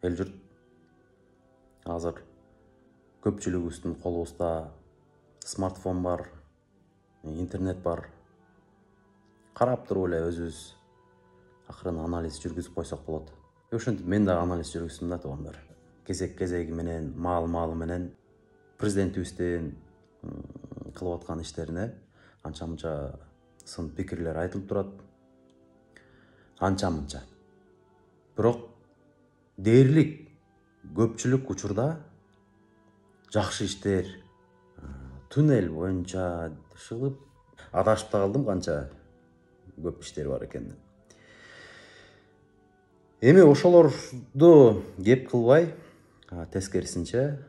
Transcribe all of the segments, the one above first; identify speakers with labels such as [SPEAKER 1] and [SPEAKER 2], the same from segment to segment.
[SPEAKER 1] эл журт азыр көпчүлүгүбүздүн колубузда смартфон бар, интернет бар. Карап туруп эле өзүбүз акырын анализ жүргүзүп койсок болот. Ошентип мен да анализ жүргүздүм да туугандар. Кезеги менен, маалы менен президентибиздин кылып аткан иштерине анча-мынча сын пикирлер айтылып турат. Анча-мынча. Бирок дээрлик көпчүлүк учурда жакшы иштер туннель боюнча шылып адашып да калдым, канча көп иштер бар экен. Эми ошолорду кеп кылбай, тескерисинче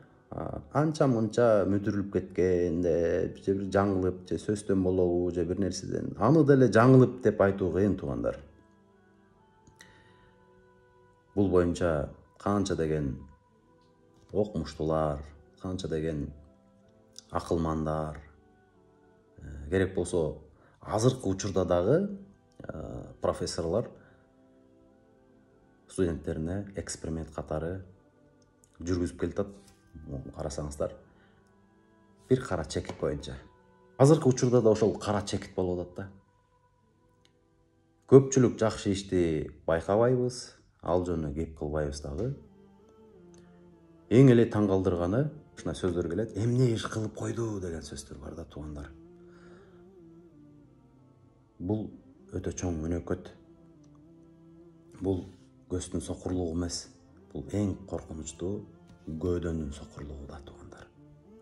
[SPEAKER 1] анча-мынча мүдүрүлүп кеткенде, же бир жаңылып, же сөздөн болобу, же бир нерседен аны деле жаңылып деп айтуу кыйын туугандар. Бул боюнча канча деген окумуштуулар, канча деген акылмандар, керек болсо азыркы учурда дагы профессорлор студенттерине эксперимент катары жүргүзүп келатат. Карасаңыздар, бир кара чекит боюнча. Азыркы учурда да ошол кара чекит болуп атат да. Көпчүлүк жакшы ишти байкабайбыз, ал жөнүнө кеп кылбайбыз дагы. Эң эле таң калтырганы ушундай сөздөр келет. Эмне иш кылып койду деген сөздөр бар да туугандар. Бул өтө чоң өнөкөт. Бул көздүн сокурлугу эмес. Бул эң коркунучтуу көөдөнүн сокурлугу да туугандар.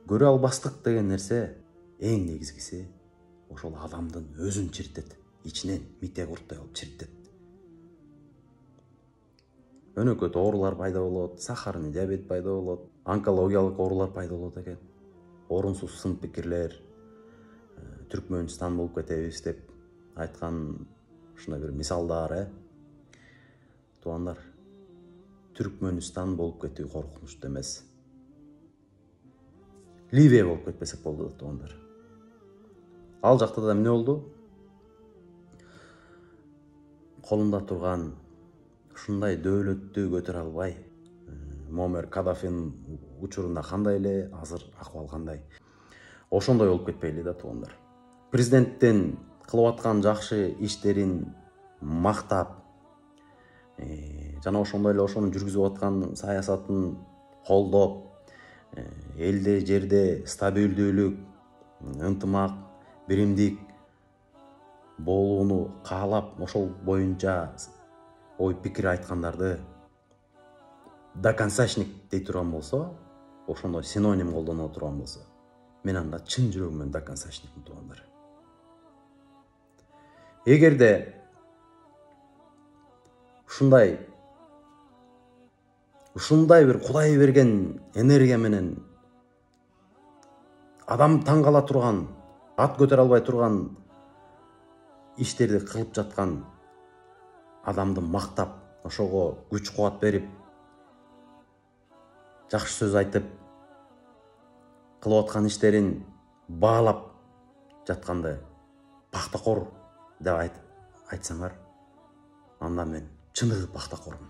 [SPEAKER 1] Көрө албастык деген нерсе эң негизгиси ошол адамдын өзүн чиртет. Ичинен мите курттай болуп чиртет. Өнөкөт оорулар пайда болот, сахарный диабет пайда болот, онкологиялык оорулар пайда болот экен. Орунсуз сын пикирлер, Түркмөнстан болуп кетебиз деп айткан ушундай бир мисалдар, туугандар. Түркмөнстан болуп кетүү коркунучтуу эмес. Ливия болуп кетпесек болду да туугандар. Ал жакта да эмне болду? Колунда турган ушундай дөөлөттү көтөрө албай, Муаммар Каддафинин учурунда кандай эле, азыр акыбал кандай? Ошондой болуп кетпейли да туугандар. Президенттин кылып аткан жакшы иштерин мактап, жана ошондой эле ошонун жүргүзүп аткан саясатын колдоп, элде жерде стабилдүүлүк, ынтымак, биримдик болууну каалап, ошол боюнча ой пикир айткандарды доконцачник дей турган болсо, ошондой синоним колдоно турган болсо, мен анда чын жүрөгүмөн доконцачникмин туугандар. Эгерде ушундай бир Кудай берген энергия менен адам таң кала турган, ат көтөрө албай турган иштерди кылып жаткан адамды мактап, ошого күч кубат берип, жакшы сөз айтып, кылып аткан иштерин баалап жатканды пактакор деп айтсаңар, анда мен чыныгы пактакормун.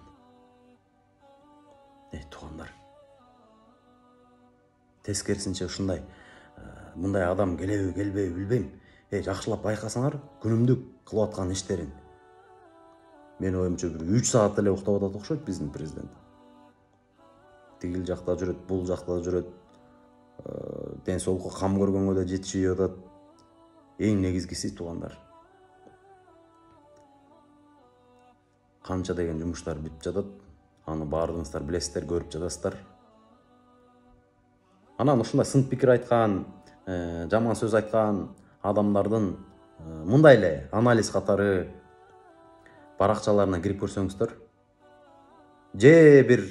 [SPEAKER 1] Туугандар. Тескерисинче ушундай мындай адам келеби, келбеби билбейм. Жакшылап байкасаңар, күнүмдүк кылып аткан иштерин. Мен оюмча бир 3 саат эле уктап атат окшойт биздин президент. Тигил жакта жүрөт, бул жакта жүрөт. Ден соолукка кам көргөнгө да жетишпей атат. Эң негизгиси туугандар. Канча деген жумуштар бүтүп жатат. Аны баардыгыңыздар билесиздер, көрүп жатасыздар. Анан ушундай сын пикир айткан, жаман сөз айткан адамдардын мындай эле анализ катары баракчаларына кирип көрсөңүздөр, же бир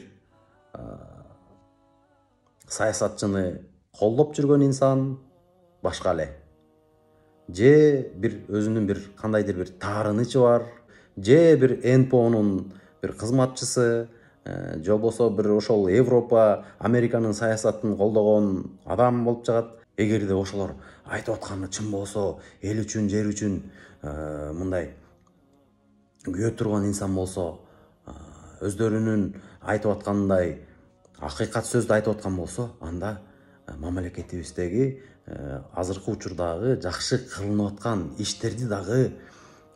[SPEAKER 1] саясатчыны колдоп жүргөн инсан башка эле, же бир өзүнүн бир кандайдыр бир таарынычы бар, же бир НПОнун бир кызматчысы, же болбосо бир ошол Европа, Американын саясатын колдогон адам болуп чыгат. Эгерде ошолор айтып атканы чын болсо, эл үчүн, жер үчүн мындай күйө турган инсан болсо, өздөрүнүн айтып аткандай акыйкат сөздү айтып аткан болсо, анда мамлекетибиздеги азыркы учурдагы жакшы кылынып аткан иштерди дагы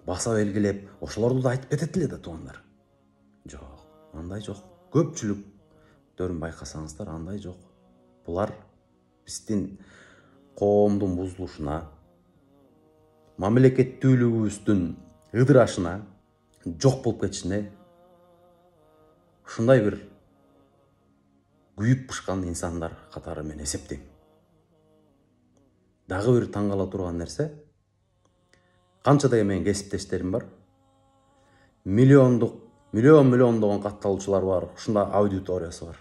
[SPEAKER 1] баса белгилеп, ошолорду да айтып кетет эле да туугандар. Жок, андай жок. Көпчүлүктөрүн байкасаңыздар, андай жок. Булар биздин коомдун бузулушуна, мамлекеттүүлүгүбүздүн ыдырашына, жок болуп кетишине ушундай бир күйүп бышкан инсандар катары мен эсептейм. Дагы бир таң кала турган нерсе, канча деген менин кесиптештерим бар. Миллиондогон катталуучулар бар, ушундай аудиториясы бар.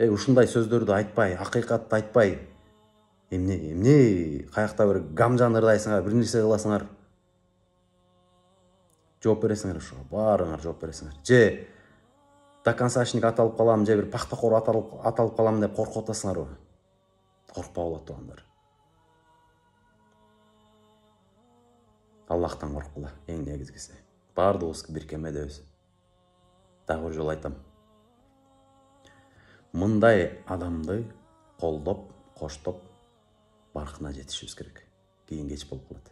[SPEAKER 1] Ушундай сөздөрдү айтпай, акыйкатты айтпай, эмне каякта бир гамжан ырдайсыңар, бир нерсе кыласыңар. Жооп бересиңер ошого, баарыңар жооп бересиңер. Же доконсачник аталып калам, же бир пактакор аталып калам деп коркуп атасыңарбы? Коркпогула туугандар. Аллахтан корккула, эң негизгиси. Баардыгыбыз бир кемедебиз. Дагы бир жолу айтам. Мындай адамды колдоп, коштоп баркына жетишибиз керек. Кийин кеч болуп калат.